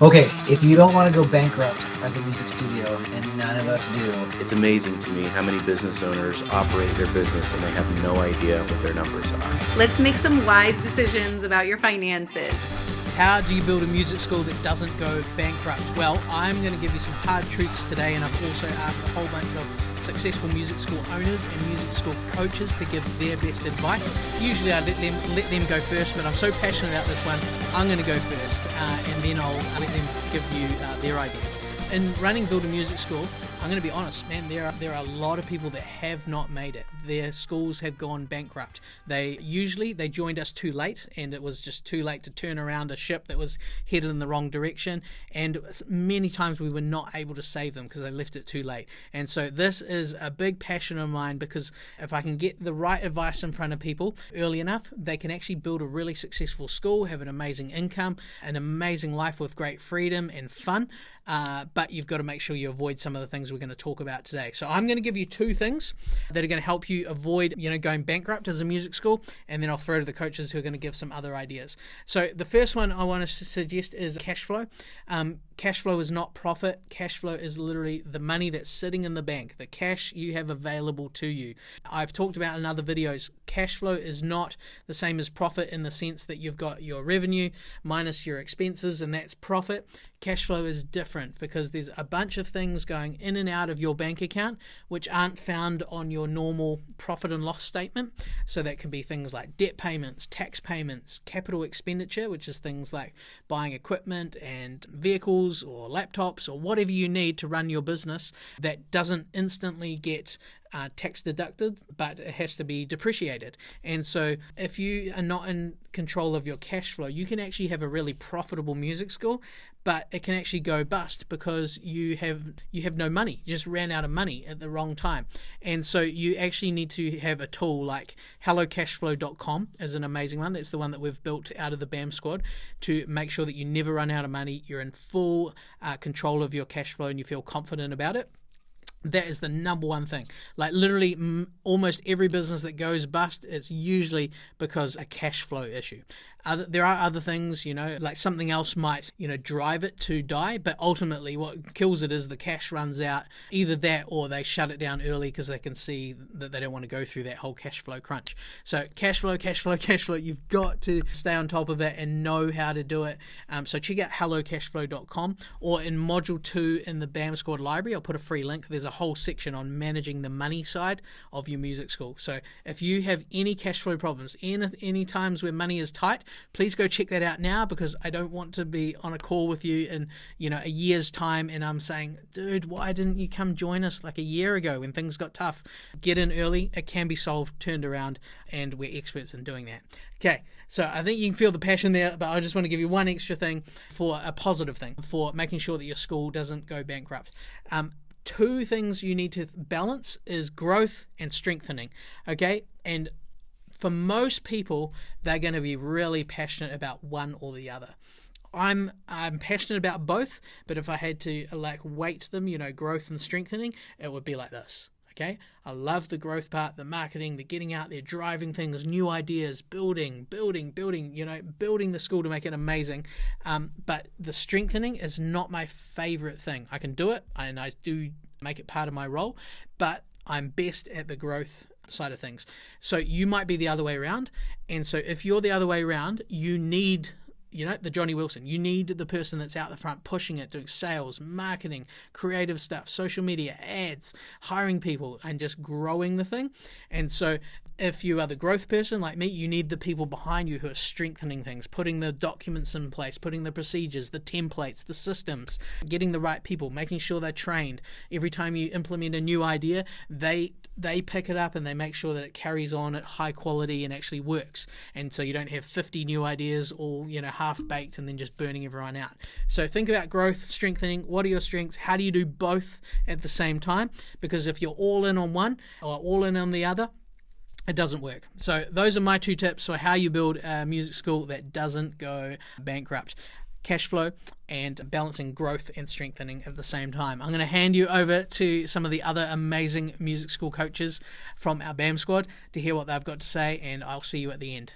Okay, if you don't want to go bankrupt as a music studio, and none of us do. It's amazing to me how many business owners operate their business and they have no idea what their numbers are. Let's make some wise decisions about your finances. How do you build a music school that doesn't go bankrupt? Well, I'm going to give you some hard truths today, and I've also asked a whole bunch of successful music school owners and music school coaches to give their best advice. Usually I let them go first, but I'm so passionate about this one, I'm going to go first, and then I'll let them give you their ideas. In running Build a Music School, I'm going to be honest, man, there are a lot of people that have not made it. Their schools have gone bankrupt. They joined us too late, and it was just too late to turn around a ship that was headed in the wrong direction, and many times we were not able to save them because they left it too late. And so this is a big passion of mine, because if I can get the right advice in front of people early enough, they can actually build a really successful school, have an amazing income, an amazing life with great freedom and fun. But you've got to make sure you avoid some of the things we're going to talk about today. So I'm going to give you two things that are going to help you avoid, going bankrupt as a music school, and then I'll throw to the coaches who are going to give some other ideas. So the first one I want to suggest is cash flow. Cash flow is not profit. Cash flow is literally the money that's sitting in the bank, the cash you have available to you. I've talked about in other videos, cash flow is not the same as profit in the sense that you've got your revenue minus your expenses, and that's profit. Cash flow is different because there's a bunch of things going in and out of your bank account which aren't found on your normal profit and loss statement. So that can be things like debt payments, tax payments, capital expenditure, which is things like buying equipment and vehicles or laptops or whatever you need to run your business that doesn't instantly get tax deducted, but it has to be depreciated. And so if you are not in control of your cash flow, you can actually have a really profitable music school, but it can actually go bust because you have no money. You just ran out of money at the wrong time. And so you actually need to have a tool like hellocashflow.com is an amazing one. That's the one that we've built out of the BAM squad to make sure that you never run out of money. You're in full control of your cash flow and you feel confident about it. That is the number one thing. Like literally almost every business that goes bust, it's usually because a cash flow issue. There are other things, like something else might, drive it to die, but ultimately what kills it is the cash runs out. Either that or they shut it down early because they can see that they don't want to go through that whole cash flow crunch. So cash flow, you've got to stay on top of it and know how to do it. So check out hellocashflow.com, or in module 2 in the BAM Squad library, I'll put a free link. There's a whole section on managing the money side of your music school. So if you have any cash flow problems, any times where money is tight, please go check that out now, because I don't want to be on a call with you in a year's time and I'm saying, dude, why didn't you come join us like a year ago when things got tough? Get in early. It can be solved, turned around, and we're experts in doing that. Okay, so I think you can feel the passion there, but I just want to give you one extra thing for a positive thing for making sure that your school doesn't go bankrupt. Two things you need to balance is growth and strengthening. Okay, and for most people, they're going to be really passionate about one or the other. I'm passionate about both, but if I had to weight them, growth and strengthening, it would be like this. Okay, I love the growth part, the marketing, the getting out there, driving things, new ideas, building, building the school to make it amazing. But the strengthening is not my favorite thing. I can do it, and I do make it part of my role, but I'm best at the growth side of things. So you might be the other way around. And so if you're the other way around, you need the Johnny Wilson. You need the person that's out the front pushing it, doing sales, marketing, creative stuff, social media, ads, hiring people, and just growing the thing. And so if you are the growth person like me, you need the people behind you who are strengthening things, putting the documents in place, putting the procedures, the templates, the systems, getting the right people, making sure they're trained. Every time you implement a new idea, they pick it up and they make sure that it carries on at high quality and actually works. And so you don't have 50 new ideas all, half-baked and then just burning everyone out. So think about growth, strengthening. What are your strengths? How do you do both at the same time? Because if you're all in on one or all in on the other, it doesn't work. So those are my two tips for how you build a music school that doesn't go bankrupt. Cash flow and balancing growth and strengthening at the same time. I'm going to hand you over to some of the other amazing music school coaches from our BAM squad to hear what they've got to say, and I'll see you at the end.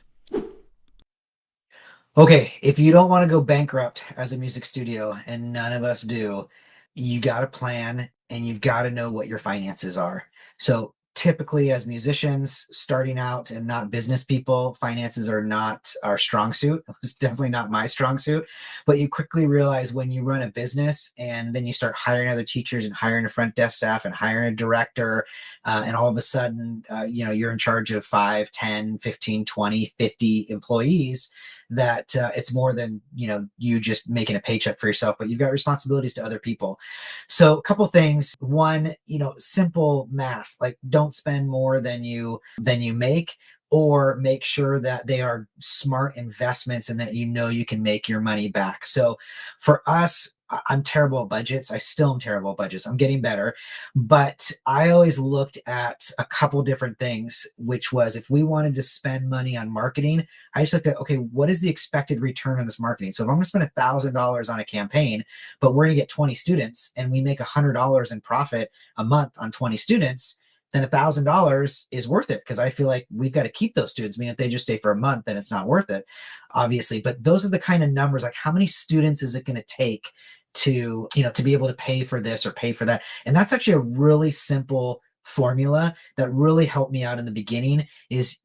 Okay, if you don't want to go bankrupt as a music studio, and none of us do, you got to plan and you've got to know what your finances are. So typically as musicians starting out and not business people, finances are not our strong suit. It's definitely not my strong suit, but you quickly realize when you run a business and then you start hiring other teachers and hiring a front desk staff and hiring a director, and all of a sudden, you're in charge of 5, 10, 15, 20, 50 employees, that it's more than you just making a paycheck for yourself, but you've got responsibilities to other people. So a couple things. One, simple math, like don't spend more than you make, or make sure that they are smart investments and that you can make your money back. So for us, I'm terrible at budgets. I still am terrible at budgets. I'm getting better. But I always looked at a couple different things, which was if we wanted to spend money on marketing, I just looked at, okay, what is the expected return on this marketing? So if I'm going to spend $1,000 on a campaign, but we're going to get 20 students and we make $100 in profit a month on 20 students, then $1,000 is worth it, because I feel like we've got to keep those students. I mean, if they just stay for a month, then it's not worth it, obviously. But those are the kind of numbers, like how many students is it going to take to be able to pay for this or pay for that? And that's actually a really simple formula that really helped me out in the beginning. Is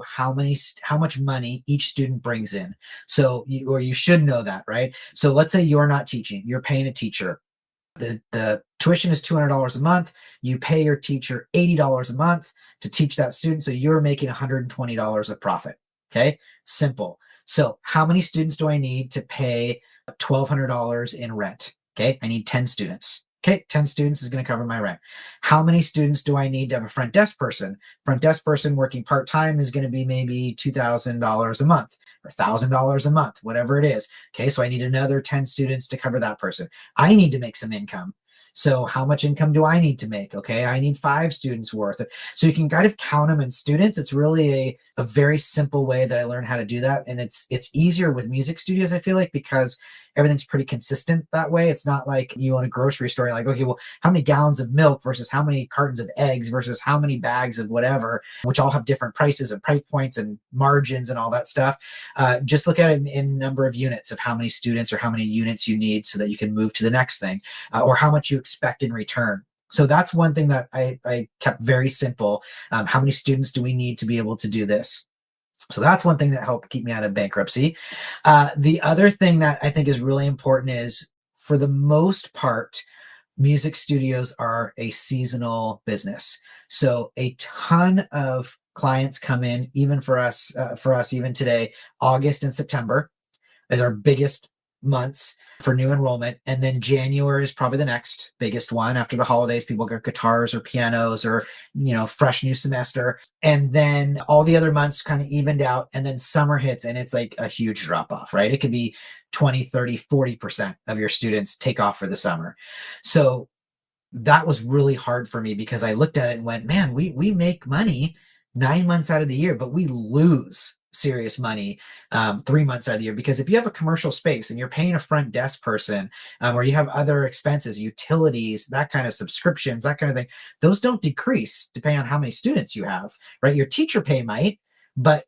how much money each student brings in. So you should know that, right? So let's say you're not teaching, you're paying a teacher. The tuition is $200 a month. You pay your teacher $80 a month to teach that student, so you're making $120 of profit. Okay, simple. So how many students do I need to pay $1,200 in rent? Okay, I need 10 students. Okay, 10 students is going to cover my rent. How many students do I need to have a front desk person? Front desk person working part-time is going to be maybe $2,000 a month or $1,000 a month, whatever it is. Okay, so I need another 10 students to cover that person. I need to make some income. So how much income do I need to make? Okay, I need 5 students worth. So you can kind of count them in students. It's really a very simple way that I learned how to do that. And it's easier with music studios, I feel like, because everything's pretty consistent that way. It's not like you own a grocery store, like, okay, well, how many gallons of milk versus how many cartons of eggs versus how many bags of whatever, which all have different prices and price points and margins and all that stuff. Just look at it in number of units of how many students or how many units you need so that you can move to the next thing, or how much you expect in return. So that's one thing that I kept very simple. How many students do we need to be able to do this? So that's one thing that helped keep me out of bankruptcy. The other thing that I think is really important is, for the most part, music studios are a seasonal business. So a ton of clients come in, even for us, even today, August and September is our biggest months for new enrollment. And then January is probably the next biggest one. After the holidays, people get guitars or pianos or, fresh new semester. And then all the other months kind of evened out. And then summer hits and it's like a huge drop off, right? It could be 20, 30, 40% of your students take off for the summer. So that was really hard for me, because I looked at it and went, man, we make money 9 months out of the year, but we lose serious money 3 months out of the year. Because if you have a commercial space and you're paying a front desk person, or you have other expenses, utilities, that kind of subscriptions, that kind of thing, those don't decrease depending on how many students you have, right? Your teacher pay might, but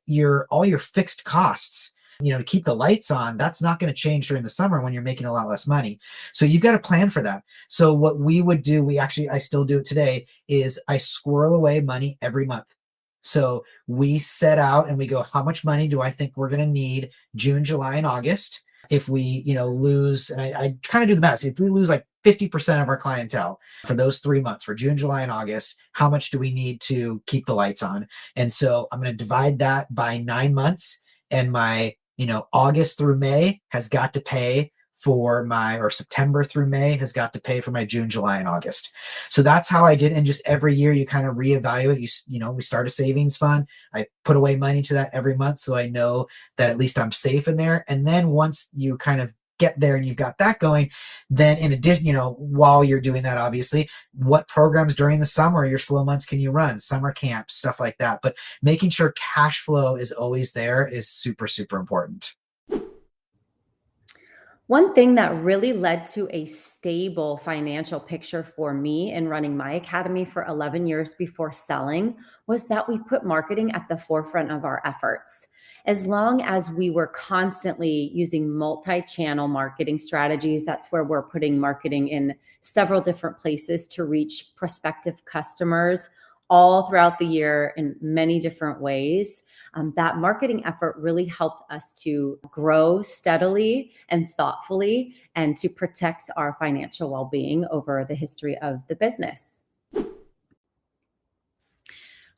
all your fixed costs, to keep the lights on, that's not going to change during the summer when you're making a lot less money. So you've got to plan for that. So what we would do, I still do it today, is I squirrel away money every month. So we set out and we go, how much money do I think we're going to need June, July, and August? If we, lose, and I kind of do the math. If we lose like 50% of our clientele for those 3 months, for June, July, and August, how much do we need to keep the lights on? And so I'm going to divide that by 9 months, and my, August through May has got to pay for or September through May has got to pay for my June, July, and August. So that's how I did. And just every year you kind of reevaluate. We start a savings fund. I put away money to that every month, so I know that at least I'm safe in there. And then once you kind of get there and you've got that going, then in addition, while you're doing that, obviously, what programs during the summer, your slow months, can you run? Summer camps, stuff like that. But making sure cash flow is always there is super, super important. One thing that really led to a stable financial picture for me in running my academy for 11 years before selling was that we put marketing at the forefront of our efforts. As long as we were constantly using multi channel marketing strategies, that's where we're putting marketing in several different places to reach prospective customers all throughout the year in many different ways. That marketing effort really helped us to grow steadily and thoughtfully and to protect our financial well being over the history of the business.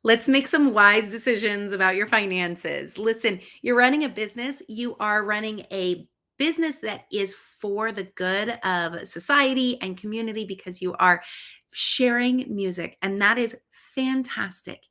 Let's make some wise decisions about your finances. Listen, you're running a business, you are running a business that is for the good of society and community because you are sharing music, and that is fantastic.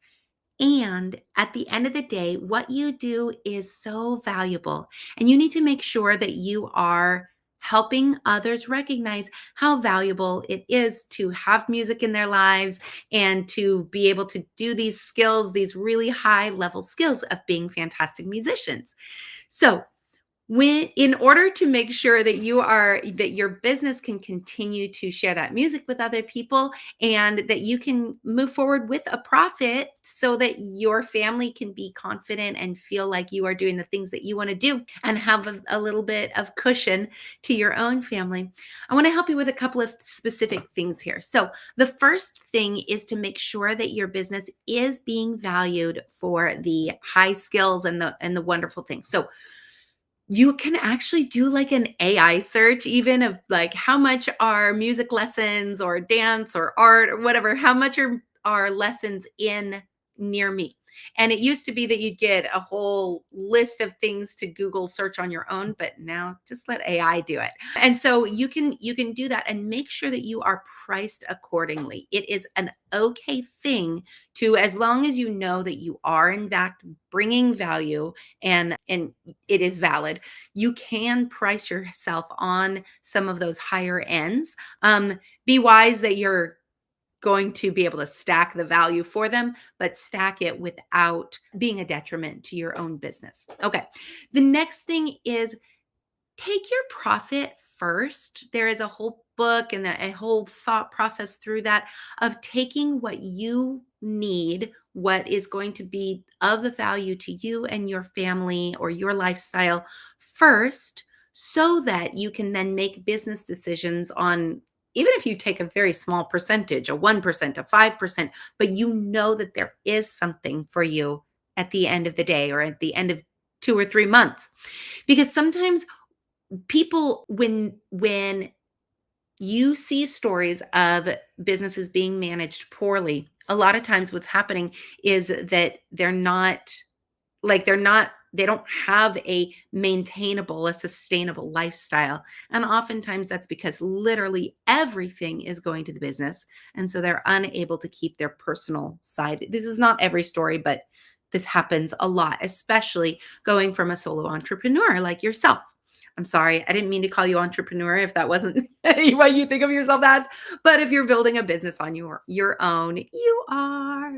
And at the end of the day, what you do is so valuable. And you need to make sure that you are helping others recognize how valuable it is to have music in their lives and to be able to do these skills, these really high level skills of being fantastic musicians. So, when in order to make sure that your business can continue to share that music with other people and that you can move forward with a profit so that your family can be confident and feel like you are doing the things that you want to do and have a little bit of cushion to your own family, I want to help you with a couple of specific things here. So the first thing is to make sure that your business is being valued for the high skills and the wonderful things. So you can actually do like an AI search, even of like how much are music lessons or dance or art or whatever, how much are lessons in near me. And it used to be that you'd get a whole list of things to Google search on your own, but now just let AI do it. And so you can do that and make sure that you are priced accordingly. It is an okay thing to, as long as you know that you are in fact bringing value and it is valid, you can price yourself on some of those higher ends. Be wise that you're going to be able to stack the value for them, but stack it without being a detriment to your own business. Okay. The next thing is take your profit first. There is a whole book and a whole thought process through that of taking what you need, what is going to be of value to you and your family or your lifestyle first, so that you can then make business decisions on, even if you take a very small percentage, a 1%, a 5%, but you know that there is something for you at the end of the day or at the end of 2 or 3 months. Because sometimes people, when you see stories of businesses being managed poorly, a lot of times what's happening is that they don't have a maintainable, a sustainable lifestyle. And oftentimes that's because literally everything is going to the business. And so they're unable to keep their personal side. This is not every story, but this happens a lot, especially going from a solo entrepreneur like yourself. I'm sorry, I didn't mean to call you entrepreneur if that wasn't what you think of yourself as, but if you're building a business on your own, you are.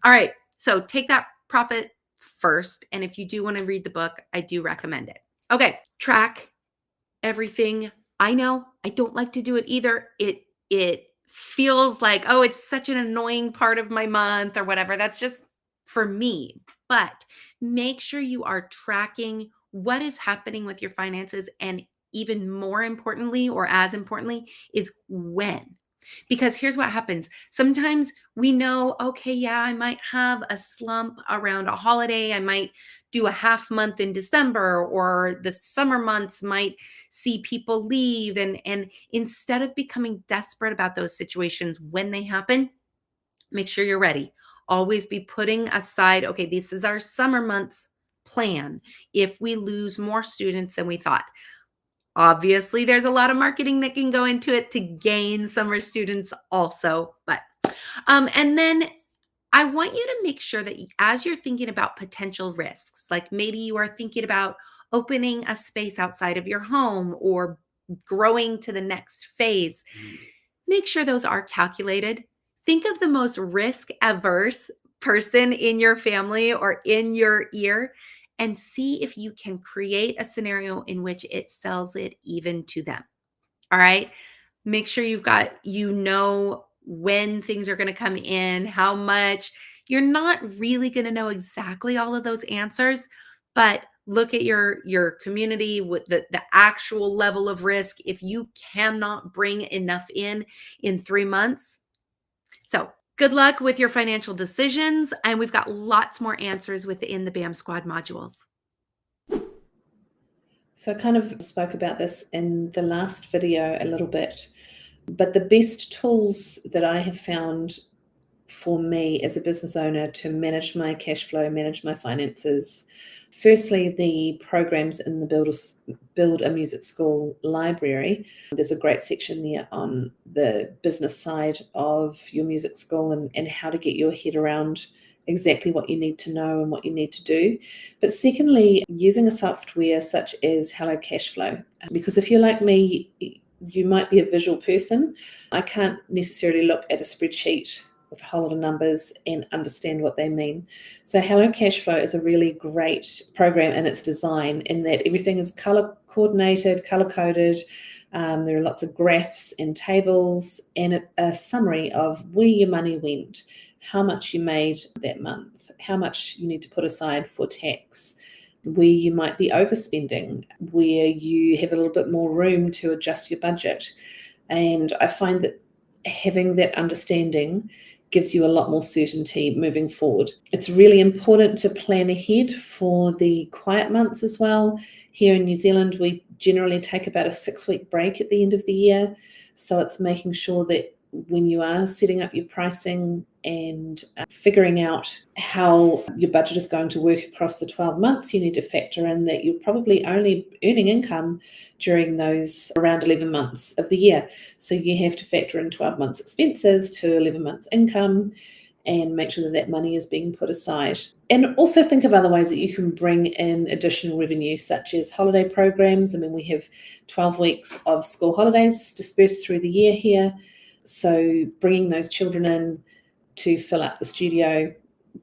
All right, so take that profit first, and if you do want to read the book, I do recommend it. Okay, track everything. I know I don't like to do it either. It feels like, oh, it's such an annoying part of my month or whatever. That's just for me. But make sure you are tracking what is happening with your finances, and even more importantly, or as importantly, is when. Because here's what happens. Sometimes we know, okay, yeah, I might have a slump around a holiday. I might do a half month in December, or the summer months might see people leave. And instead of becoming desperate about those situations when they happen, make sure you're ready. Always be putting aside, okay, this is our summer months plan if we lose more students than we thought. Obviously, there's a lot of marketing that can go into it to gain summer students also. But, and then I want you to make sure that as you're thinking about potential risks, like maybe you are thinking about opening a space outside of your home or growing to the next phase, make sure those are calculated. Think of the most risk averse person in your family or in your ear and see if you can create a scenario in which it sells it even to them. All right. Make sure when things are going to come in, how much. You're not really going to know exactly all of those answers, but look at your community with the actual level of risk. If you cannot bring enough in 3 months. So, good luck with your financial decisions, and we've got lots more answers within the BAM Squad modules. So I kind of spoke about this in the last video a little bit, but the best tools that I have found for me as a business owner to manage my cash flow, manage my finances, firstly, the programs in the Build a Music School library. There's a great section there on the business side of your music school and how to get your head around exactly what you need to know and what you need to do. But secondly, using a software such as Hello Cashflow, because if you're like me, you might be a visual person. I can't necessarily look at a spreadsheet with a whole lot of numbers and understand what they mean. So Hello Cashflow is a really great program in its design, in that everything is color coordinated, color coded. There are lots of graphs and tables and a summary of where your money went, how much you made that month, how much you need to put aside for tax, where you might be overspending, where you have a little bit more room to adjust your budget. And I find that having that understanding gives you a lot more certainty moving forward. It's really important to plan ahead for the quiet months as well. Here in New Zealand, we generally take about a 6-week break at the end of the year. So it's making sure that when you are setting up your pricing and figuring out how your budget is going to work across the 12 months, you need to factor in that you're probably only earning income during those around 11 months of the year. So you have to factor in 12 months expenses to 11 months income and make sure that that money is being put aside. And also think of other ways that you can bring in additional revenue, such as holiday programs. I mean, we have 12 weeks of school holidays dispersed through the year here. So bringing those children in to fill up the studio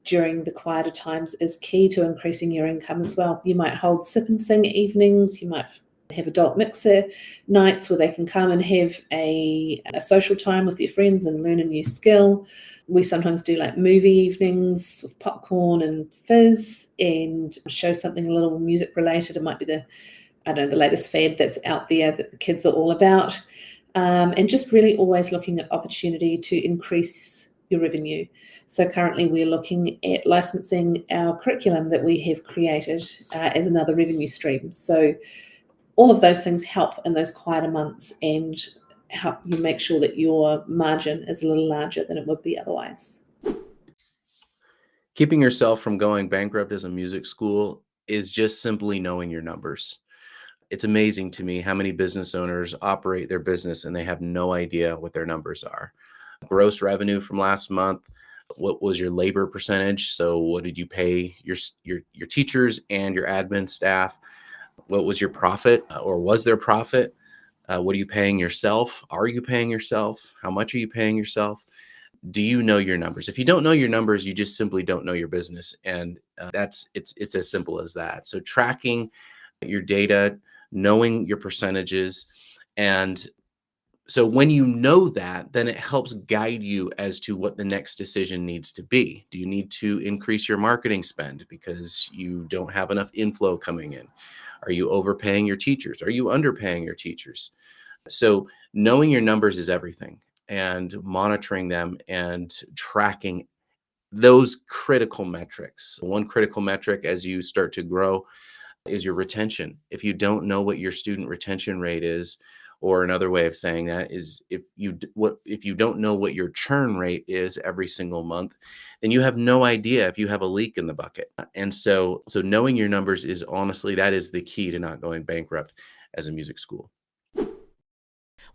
during the quieter times is key to increasing your income as well. You might hold sip and sing evenings. You might have adult mixer nights where they can come and have a social time with their friends and learn a new skill. We sometimes do like movie evenings with popcorn and fizz and show something a little music related. It might be the latest fad that's out there that the kids are all about. And just really always looking at opportunity to increase your revenue. So currently we're looking at licensing our curriculum that we have created as another revenue stream. So all of those things help in those quieter months and help you make sure that your margin is a little larger than it would be otherwise. Keeping yourself from going bankrupt as a music school is just simply knowing your numbers. It's amazing to me how many business owners operate their business and they have no idea what their numbers are. Gross revenue from last month, what was your labor percentage? So what did you pay your teachers and your admin staff? What was your profit, or was there profit? What are you paying yourself? Are you paying yourself? How much are you paying yourself? Do you know your numbers? If you don't know your numbers, you just simply don't know your business. And it's as simple as that. So tracking your data, knowing your percentages. And so when you know that, then it helps guide you as to what the next decision needs to be. Do you need to increase your marketing spend because you don't have enough inflow coming in? Are you overpaying your teachers? Are you underpaying your teachers? So knowing your numbers is everything, and monitoring them and tracking those critical metrics. One critical metric as you start to grow is your retention. If you don't know what your student retention rate is, or another way of saying that is if you don't know what your churn rate is every single month, then you have no idea if you have a leak in the bucket. And so knowing your numbers is honestly, that is the key to not going bankrupt as a music school.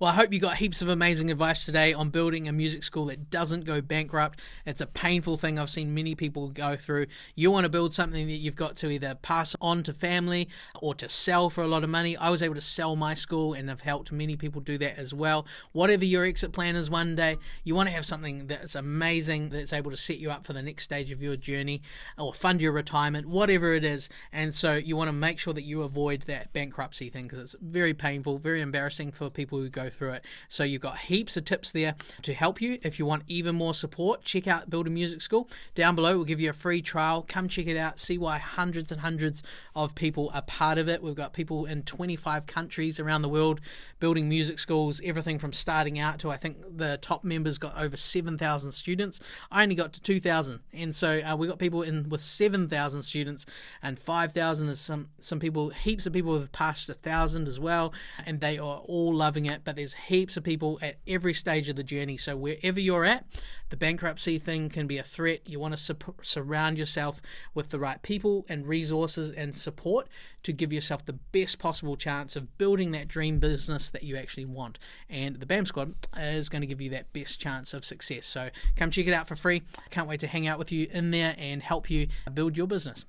Well, I hope you got heaps of amazing advice today on building a music school that doesn't go bankrupt. It's a painful thing I've seen many people go through. You want to build something that you've got to either pass on to family or to sell for a lot of money. I was able to sell my school and have helped many people do that as well. Whatever your exit plan is one day, you want to have something that's amazing, that's able to set you up for the next stage of your journey or fund your retirement, whatever it is. And so you want to make sure that you avoid that bankruptcy thing, because it's very painful, very embarrassing for people who go through it. So you've got heaps of tips there to help you. If you want even more support, check out Build a Music School. Down below, we'll give you a free trial. Come check it out. See why hundreds and hundreds of people are part of it. We've got people in 25 countries around the world building music schools, everything from starting out to, I think the top members got over 7,000 students. I only got to 2,000. And so we got people in with 7,000 students, and 5,000 is some people, heaps of people have passed 1,000 as well, and they are all loving it. But there's heaps of people at every stage of the journey. So wherever you're at, the bankruptcy thing can be a threat. You want to surround yourself with the right people and resources and support to give yourself the best possible chance of building that dream business that you actually want. And the BAM Squad is going to give you that best chance of success. So come check it out for free. Can't wait to hang out with you in there and help you build your business.